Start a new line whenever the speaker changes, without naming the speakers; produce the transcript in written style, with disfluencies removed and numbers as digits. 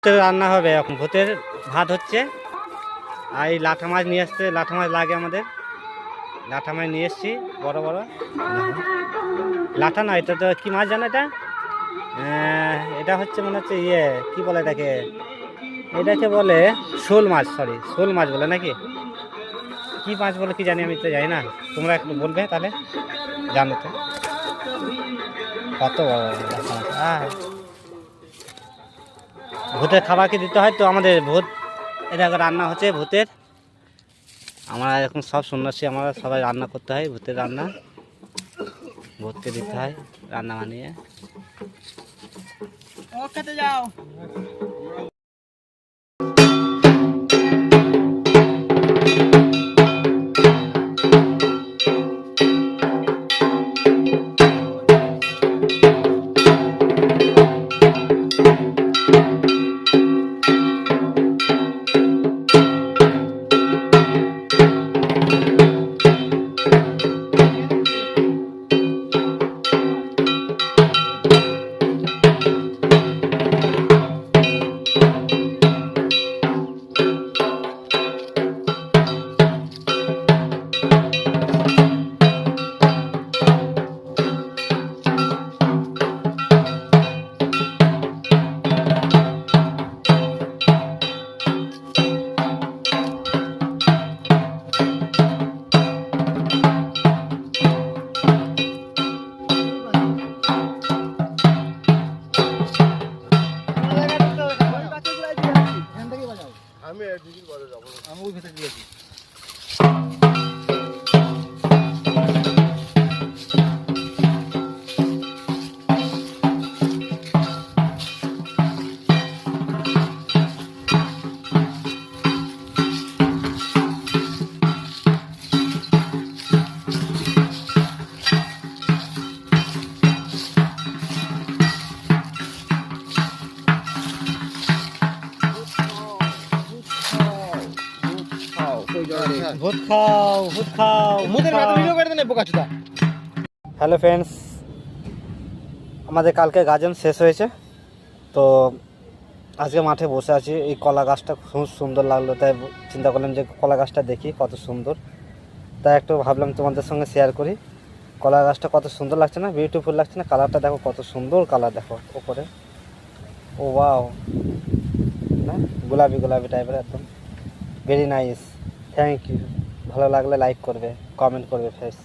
রান্না হবে এখন, ভূতের ভাত হচ্ছে। আর এই লাঠা মাছ নিয়ে আসতে, লাঠা মাছ লাগে আমাদের, লাঠা মাছ নিয়ে এসছি বড় বড়। লাঠা না, এটা তো কী মাছ জানো এটা? এটা হচ্ছে মনে হচ্ছে কি বলে এটাকে, এটাকে বলে শোল মাছ, সরি শোল মাছ বলে নাকি, কি মাছ বলে কি জানি, আমি তো জানি না, তোমরা একটু বলবে তাহলে, জানো তো কত বড় লাঠা মাছ। ভূতের খাবারকে দিতে হয় তো আমাদের, ভূত এটা রান্না হচ্ছে ভূতের। আমরা এখন সব সন্ন্যাসী, আমরা সবাই রান্না করতে হয়, ভূতের রান্না ভূতকে দিতে হয় রান্না বানিয়ে।
খেতে যাও। আমি ওই ভেতরে দিয়েছি।
ভূত খাও, ভূত খাও,
মুখের ভেতর ভিডিও করে দেন বোকাচোদা।
হ্যালো ফ্রেন্ডস, আমাদের কালকে গাজন শেষ হয়েছে, তো আজকে মাঠে বসে আছি। এই কলা গাছটা খুব সুন্দর লাগলো, তাই চিন্তা করলাম যে কলা গাছটা দেখি কত সুন্দর, তাই একটু ভাবলাম তোমাদের সঙ্গে শেয়ার করি। কলা গাছটা কত সুন্দর লাগছে না, বিউটিফুল লাগছে না? কালারটা দেখো কত সুন্দর কালার, দেখো ওপরে, ও ওয়াও, না গোলাপি গোলাপি টাইপের একদম, ভেরি নাইস। Thank you. ভালো লাগলে লাইক করবে, কমেন্ট করবে ফ্রেন্ডস।